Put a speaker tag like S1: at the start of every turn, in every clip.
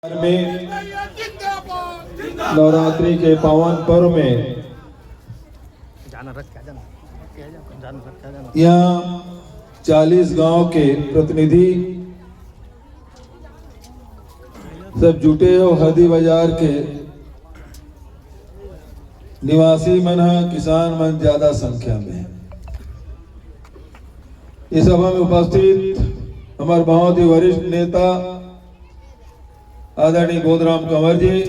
S1: में नवरात्रि के पावन पर्व में यहाँ 40 गांव के प्रतिनिधि सब जुटे हो। हरदी बाजार के निवासी मन है, किसान मन ज्यादा संख्या में है। इस सभा में उपस्थित हमारे बहुत ही वरिष्ठ नेता आदरणीय बोधराम कंवर जी,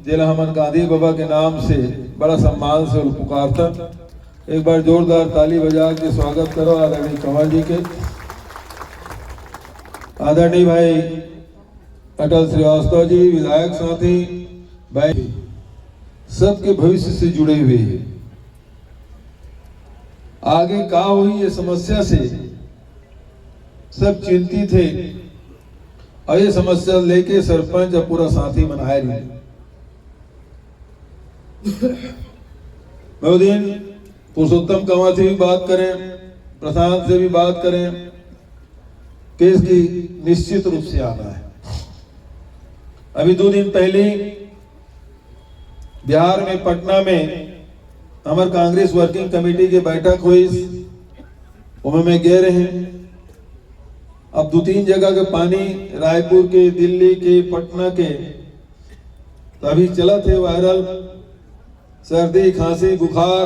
S1: जिला हमन गांधी बाबा के नाम से बड़ा सम्मान से पुकारता। एक बार जोरदार ताली बजा के स्वागत करो आदरणीय कंवर जी के। आदरणीय भाई अटल श्रीवास्तव जी, विधायक साथी भाई, सबके भविष्य से जुड़े हुए हैं। आगे क्या हुई ये समस्या से सब चिंतित थे और ये समस्या लेके सरपंच और पूरा साथी मनाया नहीं। मैं दिन पुरुषोत्तम कंवर से भी बात करें, प्रशांत से भी बात करें, केस की निश्चित रूप से आना है। अभी 2 दिन पहले बिहार में पटना में हमारे कांग्रेस वर्किंग कमेटी की बैठक हुई, उसमें मैं गए रहे। अब 2-3 जगह के पानी, रायपुर के, दिल्ली के, पटना के, तो अभी चला थे वायरल, सर्दी खांसी बुखार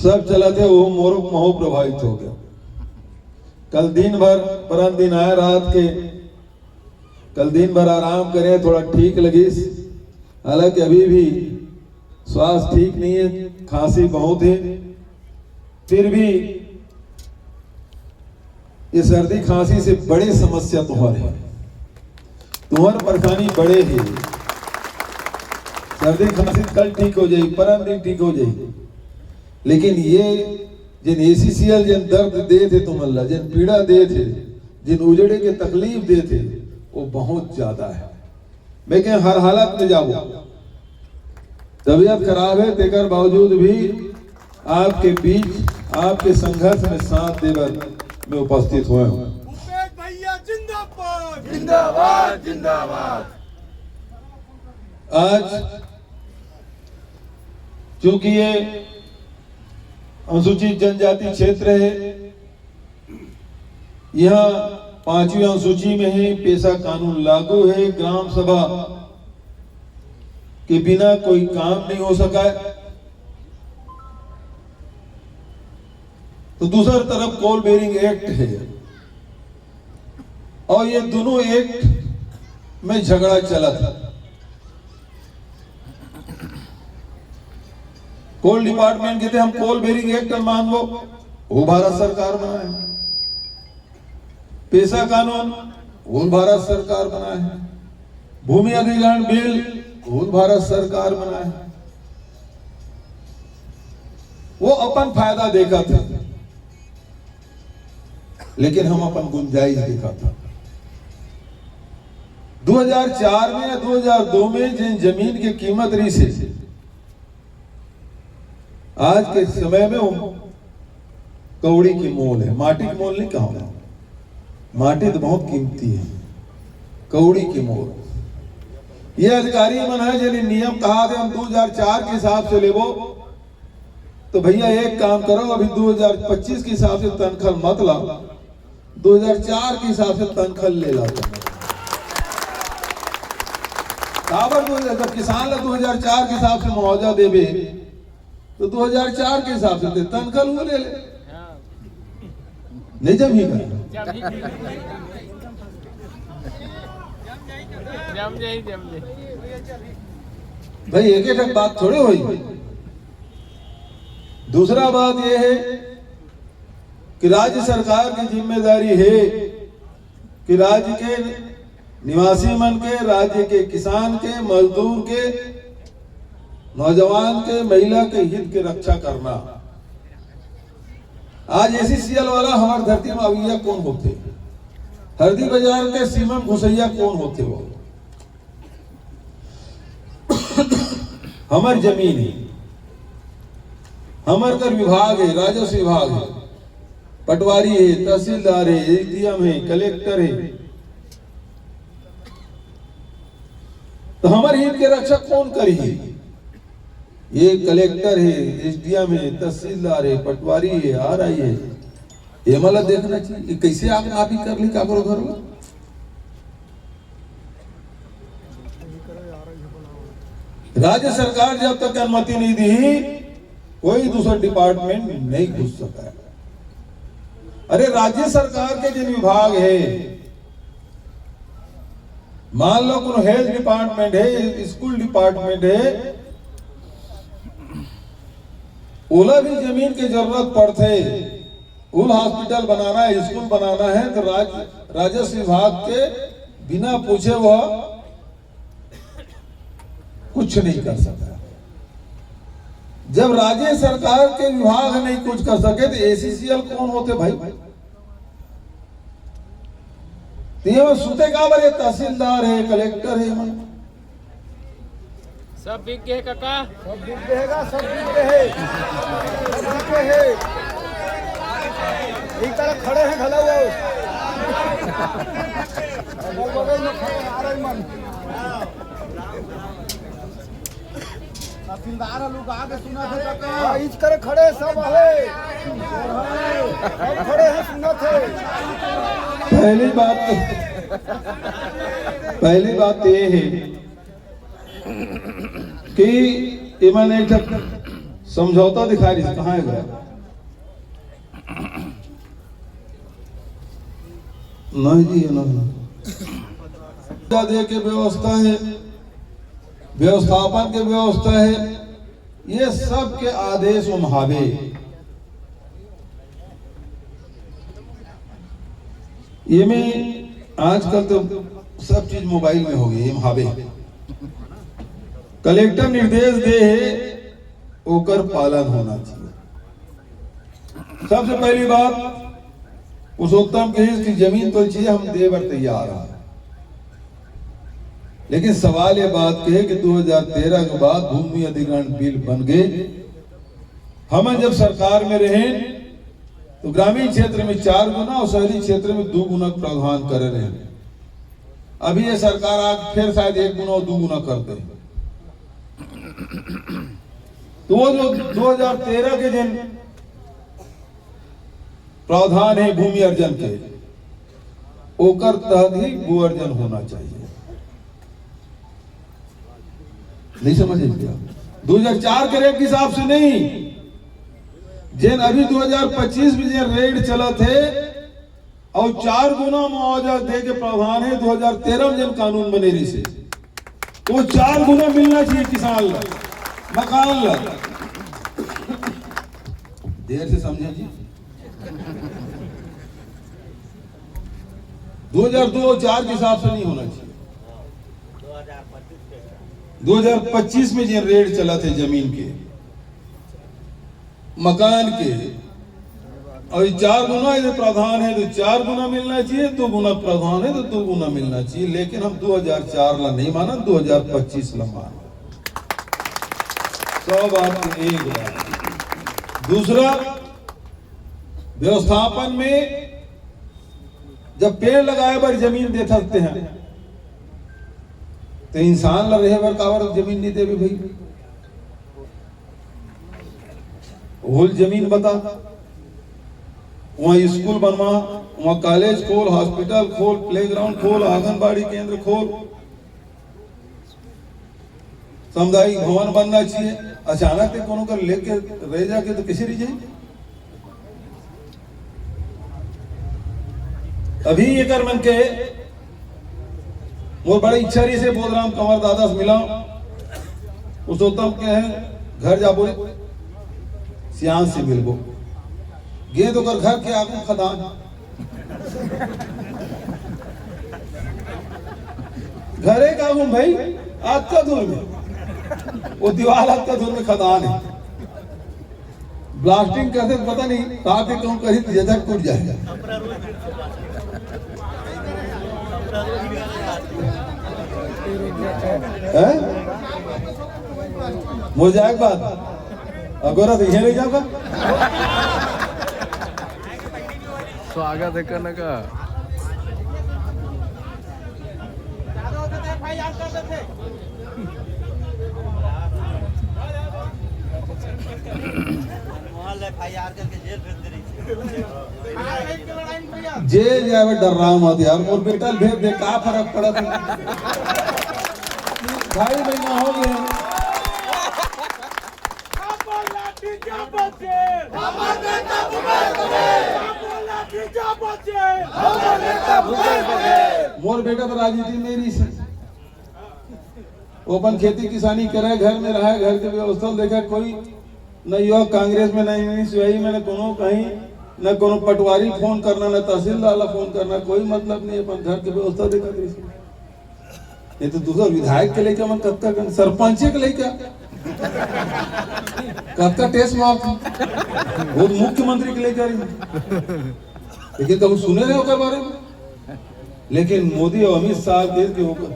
S1: सब चला थे। वो मोर महो प्रभावित हो गया। कल दिन भर, परम दिन आया रात के, कल दिन भर आराम करे, थोड़ा ठीक लगी। हालांकि अभी भी स्वास्थ्य ठीक नहीं है, खांसी बहुत है। फिर भी ये सर्दी खांसी से बड़े समस्या तुम्हारे है, तुम्हारी परेशानी बड़े है। सर्दी खांसी कल ठीक हो जाएगी, परम दिन ठीक हो जाएगी, लेकिन ये जिन ACCL जिन दर्द दे थे तुम अल्लाह, जिन पीड़ा दे थे, जिन उजड़े के तकलीफ दे थे, वो बहुत ज्यादा है। मैं क्या हर हालत में जाऊँ, तबीयत खराब है, तेकर बावजूद भी आपके बीच, आपके संघर्ष में साथ देवर में उपस्थित हुए हूँ।
S2: भैया जिंदाबाद जिंदाबाद जिंदाबाद।
S1: आज चूंकि ये अनुसूचित जनजाति क्षेत्र है, यहाँ 5वीं अनुसूची में ही पेशा कानून लागू है। ग्राम सभा के बिना कोई काम नहीं हो सका है। तो दूसरी तरफ कोल बेरिंग एक्ट है, और ये दोनों एक्ट में झगड़ा चला था। कोल डिपार्टमेंट कहते हम कोल बेरिंग एक्ट मान लो, वो भारत सरकार बनाए। पेशा कानून वो भारत सरकार बनाए। भूमि अधिग्रहण बिल वो भारत सरकार बनाए। वो अपन फायदा देखा था, लेकिन हम अपन गुंजाइश देखा था। 2004 में या 2002 में जिन जमीन की कीमत रही से आज के समय में वो कौड़ी की मोल है, माटी की मोल नहीं कहा। माटी तो बहुत कीमती है, कौड़ी की मोल। ये अधिकारी मन है जिन्हें नियम कहा थे हम 2004 के हिसाब से लेवो, तो भैया एक काम करो, अभी 2025 के हिसाब से तनख्वाह मत ला, 2004 के हिसाब से तनख्वाह ले लाता। जब किसान ला 2004 के हिसाब से मुआवजा देवे, तो 2004 के हिसाब से तनख्वाह वो ले ले, नहीं जम ही कर। भाई एक एक बात थोड़ी हुई। दूसरा बात यह है कि राज्य सरकार की जिम्मेदारी है कि राज्य के निवासी मन के, राज्य के किसान के, मजदूर के, नौजवान के, महिला के हित की रक्षा करना। आज ACCL वाला हमारी धरती में अविया कौन होते? हरदी बाजार के सीमा घुसैया कौन होते? वो हमारी जमीन है, हमार कर विभाग है, राजस्व विभाग है, पटवारी है, तहसीलदार है, ADM है, कलेक्टर है, तो हमारे हित के रक्षक कौन करी? ये कलेक्टर है, एसडीएम है, तहसीलदार है, पटवारी है, आरआई है। ये मला देखना चाहिए ये कैसे आप ही कर ली का करो घर में। राज्य सरकार जब तक अनुमति नहीं दी कोई दूसरा डिपार्टमेंट नहीं घुस सका। अरे राज्य सरकार के जो विभाग है, मान लो कोनो हेल्थ डिपार्टमेंट है, स्कूल डिपार्टमेंट है, ओला भी जमीन की जरूरत पड़ते, उल हॉस्पिटल बनाना है, स्कूल बनाना है, तो राजस्व विभाग के बिना पूछे वह कुछ नहीं कर सकता। जब राज्य सरकार के विभाग नहीं कुछ कर सके तो एसीसीएल कौन होते भाई? तो ये सुते का बारे तहसीलदार है, कलेक्टर है,
S3: सब बिक गए काका,
S2: सब बिक गएगा, सब बिक गए, सब बिक गए। एक तरफ खड़े हैं खड़ा हुआ बगल में खड़े हैं, आ रहे मन तहसीलदार लोग आगे सुना थे काका, इस करे खड़े सब है, सब खड़े हैं सुना थे।
S1: पहली बात ये है कि मैंने एक समझौता दिखाई कहाँ गया? नहीं जी नहीं, दे के व्यवस्था है, व्यवस्थापन के व्यवस्था है, ये सब के आदेश उम्हावे। ये में आजकल तो सब चीज मोबाइल में हो गई, उम्हावे कलेक्टर निर्देश दे है ओकर पालन होना चाहिए। सबसे पहली बात पुरुषोत्तम के की जमीन तो चाहिए, हम देवर तैयार हैं, लेकिन सवाल ये बात के है कि 2013 के बाद भूमि अधिग्रहण बिल बन गए। हम जब सरकार में रहे तो ग्रामीण क्षेत्र में 4 गुना और शहरी क्षेत्र में 2 गुना प्रावधान कर रहे हैं। अभी ये सरकार आज फिर शायद 1 गुना और 2 गुना कर दे। तो वो जो 2013 के जिन प्रावधान है भूमि अर्जन के, ओकर तहत ही भू अर्जन होना चाहिए। नहीं समझे क्या? 2004 के रेट के हिसाब से नहीं, जिन अभी 2025 में जिन रेट चला थे और 4 गुना मुआवजा दे के प्रावधान है 2013 में जिन कानून बने रही से, तो 4 गुना मिलना चाहिए किसान ला, मकान ला। देर से समझे जी। 2002-04 के हिसाब से नहीं होना चाहिए। 2025 में जिन रेट चला थे जमीन के, मकान के, और 4 गुना यदि प्रावधान है तो 4 गुना मिलना चाहिए, 2 गुना प्रावधान है तो 2 गुना मिलना चाहिए। लेकिन हम 2004 ला नहीं माना, 2025 ला माना। 100 बात एक बात। दूसरा, व्यवस्थापन में जब पेड़ लगाए पर जमीन दे सकते हैं तो इंसान ला रहे बर कावर जमीन नहीं देवे भाई। होल जमीन बता, वहां स्कूल बनवा, वहां कॉलेज खोल, हॉस्पिटल खोल, प्लेग्राउंड खोल, आंगनबाड़ी केंद्र खोल, सामुदायिक भवन बनना चाहिए। अचानक कोनो कर लेके रह जाके तो कैसे रह जाए? अभी ये कर मन के वो बड़ी इच्छा रही से बोधराम कंवर दादा से मिला, पुरुषोत्तम के हैं घर जा बोले सियान से मिल गो गे तो कर घर के आगू खदान, घरे का आगू भाई आज का दूर में वो दीवार आज का दूर में खदान है। ब्लास्टिंग करते पता नहीं ताकि क्यों करी जैसा टूट जाएगा। मुझे जाए बात अगोरा तो नहीं जाऊंगा।
S3: स्वागत है करने का।
S1: जेल जावे डर रहा मत यार, और बेटा भेज दे, का फर्क पड़ा? 2.5 महीना हो गए। मोर बेटा तो राजनीति में नहीं से, वो अपन खेती किसानी करे, घर में रहा, घर के व्यवस्था देखा, कोई न युवा कांग्रेस में नहीं सिवाई मैंने कोनो कहीं न कोनो पटवारी फोन करना, न तहसीलदार फोन करना, कोई मतलब नहीं, अपन घर के व्यवस्था देखा। ये तो दूसरा विधायक के लेकर मन कत्ता, सरपंच के लेकर कत्ता टेस्ट मार, वो मुख्यमंत्री के लेकर, लेकिन कभी सुने रहे होकर बारे में। लेकिन मोदी और अमित शाह देश के होकर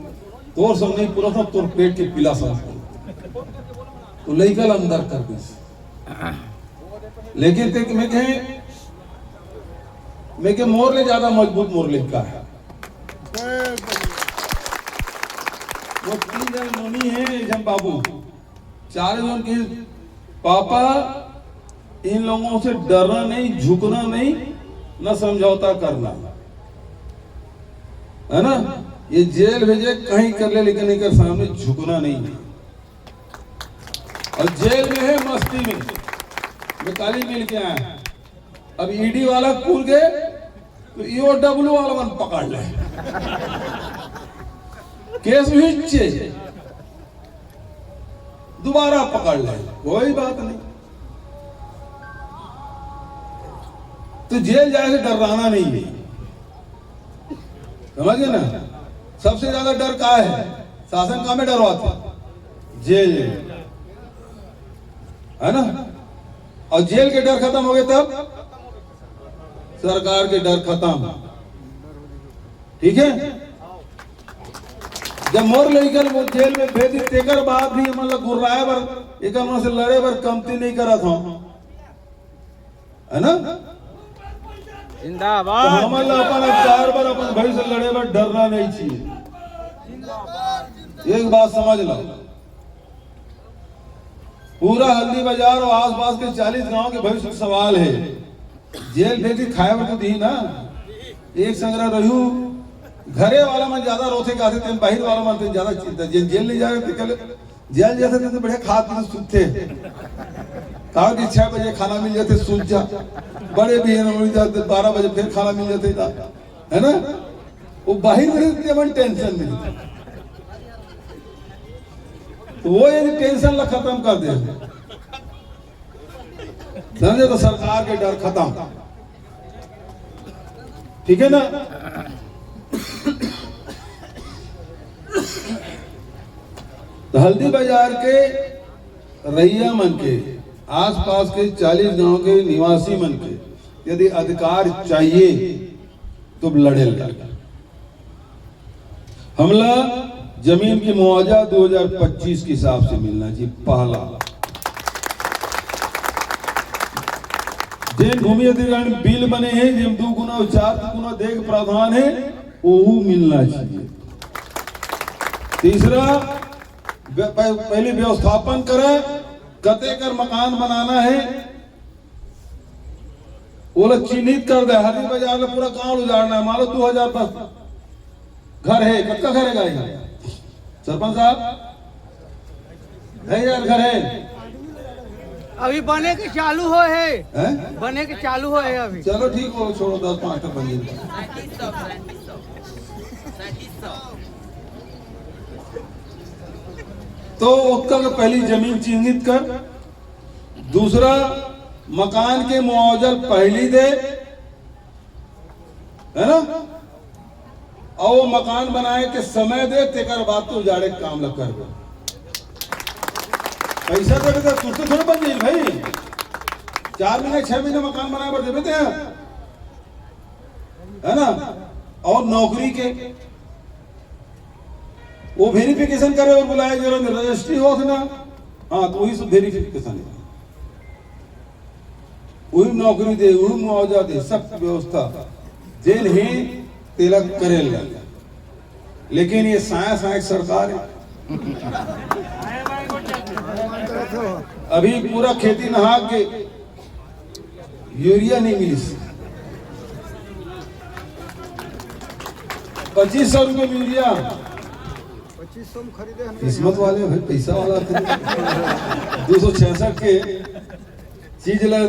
S1: तोर सब नहीं, पूरा सब तोर पेट के पिला समझ तो लेकर अंदर कर दी। लेकिन ते मैं के मोर ले ज्यादा मजबूत मोर लिखा है। वो 3 जन नोनी है, जम बाबू 4 जन के पापा, इन लोगों से डरना नहीं, झुकना नहीं, न समझौता करना, है ना। ये जेल भेजे कहीं कर ले, लेकिन इनके सामने झुकना नहीं है। और जेल में है मस्ती में, मैं काली मिल के आया, अब ईडी वाला कूद गए तो ईओडब्ल्यू वाला मन पकड़ ले, केस भी दोबारा पकड़ ले, कोई बात नहीं। तो जेल जाए से डराना नहीं है, समझे ना। सबसे ज्यादा डर का है, शासन का में डरवाते, जेल है ना। और जेल के डर खत्म हो गए तब सरकार के डर खत्म, ठीक है। जब मोर लेकर वो जेल में भेज तेकर बाद भी मतलब गुर्राए बर एक से लड़े बर कमती नहीं करा था, है ना।
S3: जिंदाबाद।
S1: तो हमारा अपन चार बार अपन भाई से लड़े बर डरना नहीं चाहिए। एक बात समझ लो, पूरा हल्दी बाजार और आसपास के 40 गांव के भविष्य सवाल है। जेल भेजी खाए में तो दी ना, एक संग्रह रहू घरे वाला मन ज्यादा रोते गाते थे, बाहर वाला मन थे ज्यादा चिंता। जेल नहीं जा रहे थे, जेल जैसे थे तो बढ़िया खा पी सुते, कहा कि 6 बजे खाना मिल जाते सूझ जा, बड़े भी मिल जाते 12 बजे फिर खाना मिल जाते था, है ना। वो बाहर में मन टेंशन नहीं, तो वो यदि टेंशन ला खत्म कर दे, समझे, तो सरकार के डर खत्म, ठीक है ना। तो हल्दी बाजार के रैया मन के आसपास के 40 गांव के निवासी मन के यदि अधिकार चाहिए तो लड़े लगे। हमला जमीन की मुआवजा 2025 के हिसाब से मिलना चाहिए। पहला, जिन भूमि अधिग्रहण बिल बने हैं, जिन 2 गुना और 4 गुना देख प्रावधान है, वो मिलना चाहिए। तीसरा, पहले व्यवस्थापन करे, कते कर मकान बनाना है वो लोग चिन्हित कर दे। हल्दी बाजार में पूरा गांव उजाड़ना है, मान लो 2000 बस घर है, कब का घर है सरपंच साहब? है यार, घर है
S3: अभी बने के चालू हो है? बने के चालू हो है अभी।
S1: चलो ठीक हो, छोड़ो 10-5 तक बन जाए। तो उसका पहली जमीन चिन्हित कर, दूसरा मकान के मुआवजा पहली दे, है ना, और वो मकान बनाए के समय दे, तेकर बाद तो उजाड़े काम लग कर पैसा दे तो तुझसे थोड़ा बन जाए भाई। 4 महीने 6 महीने मकान बनाए पर देते हैं, है ना। और नौकरी के वो वेरिफिकेशन करे और बुलाए, जरूर रजिस्ट्री हो ना, हाँ तो वही सब वेरिफिकेशन है, वही नौकरी दे, वही मुआवजा दे, सब व्यवस्था जेल ही तिलक करे। लेकिन ये साया सरकार है, अभी पूरा खेती नहा के यूरिया नहीं मिली 2500 रुपये में यूरिया
S2: 2500 में खरीदे हम
S1: किस्मत वाले भाई पैसा वाला थे 266 के चीज ला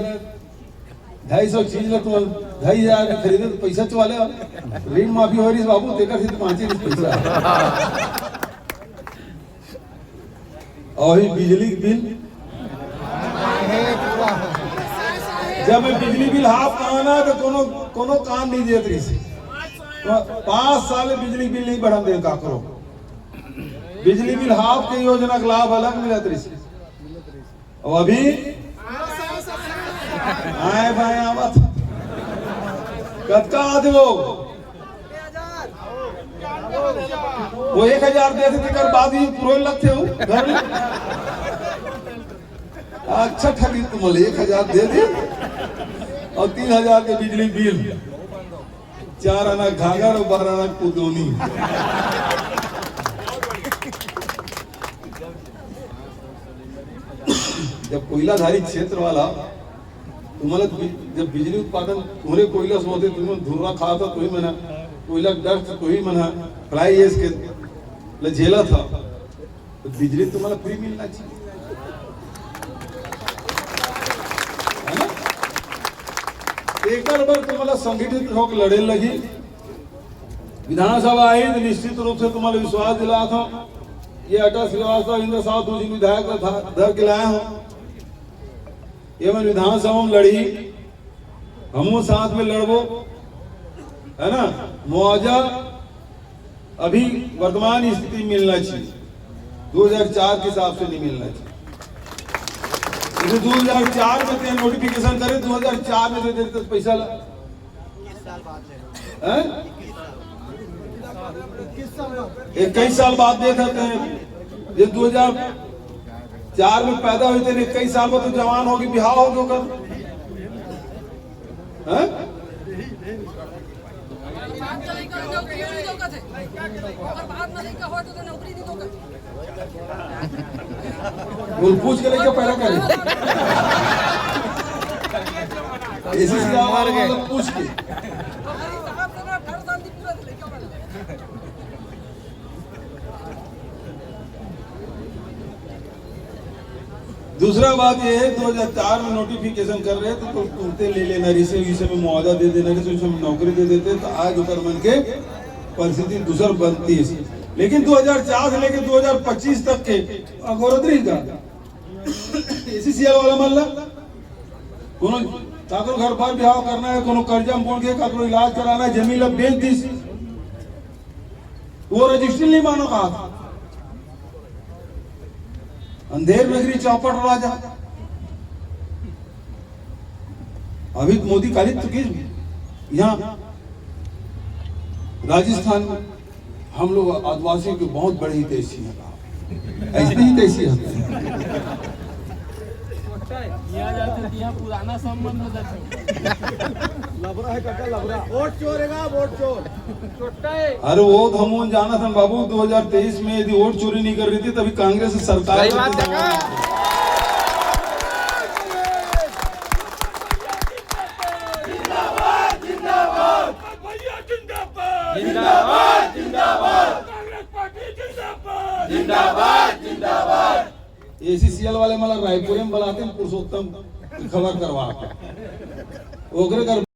S1: 250 चीज ला तो 2500 के खरीदे तो पैसा चवाले ऋण माफी हो रही बाबू देखा सिर्फ 5 पैसा और ही बिजली बिल जब मैं बिजली बिल हाफ आना तो कोनो काम नहीं देत रही से 5 साल बिजली बिल नहीं बढ़ा दे का करो बिजली बिल हाफ के योजना का लाभ अलग मिलत रही से और अभी आए भाई आवत कतका आदमी वो 1000 दे थे कर बाद ही पूरे लगते हो घर में अच्छा ठगी तुम 1000 दे दी और 3000 के बिजली बिल 4 आना घाघर और 12 आना कुदोनी जब कोयलाधारी क्षेत्र वाला तुम्हाला जब बिजली उत्पादन तुम्हारे कोयला से होते तुम्हें धुर्रा खा था तो ही मना कोयला डर तो ही मना फ्लाई एस के झेला था तो बिजली तुम्हाला फ्री मिलना चाहिए है ना एक बार तुम्हाला संगठित होकर लड़े लगी विधानसभा आई तो निश्चित रूप से तुम्हाला विश्वास दिला था ये अटल श्रीवास्तव इंद्र साहब 2 दिन विधायक धर के लाया हूं ये मैं विधानसभा में लड़ी हम साथ में लड़बो है ना मुआवजा अभी वर्तमान स्थिति मिलना चाहिए 2004 के हिसाब से नहीं मिलना चाहिए 2004 में ते नोटिफिकेशन करे 2004 में दे देते तो पैसा 21 साल बाद दे देते हैं ये 2004 में पैदा हुए थे 21 साल में तो जवान होगी बिहार होगी कब पूछ के लेके पहले करें पूछ के दूसरा बात ये है 2004 में नोटिफिकेशन कर रहे थे तो तुमते ले लेना रिसे विषय में मुआवजा दे देना रिसे विषय में नौकरी दे देते तो आज उतर मन के परिस्थिति दूसर बनती है लेकिन 2004 से लेकर 2025 तक के अगोरदरी का एसीसीएल वाला मल्ला कोनो काकरो घर बार बिहाव करना है कोनो कर्जा मोड़ के काकरो इलाज कराना है जमीन लब बेच दी वो रजिस्ट्री नहीं मानो कहा था अंधेर नगरी चौपट राजा अभी मोदी कालित की यहाँ राजस्थान में हम लोग आदिवासियों की बहुत बड़ी हितैषी है ऐसी हितैषी है
S3: पुराना संबंध
S2: लबरा है काका लबरा वोट चोरेगा वोट चोर
S1: अरे वो तो हम जाना था बाबू 2023 में यदि वोट चोरी नहीं कर रही थी तभी कांग्रेस सरकार एसीसीएल वाले मला रायपुर में बुलाते पुरुषोत्तम खबर करवा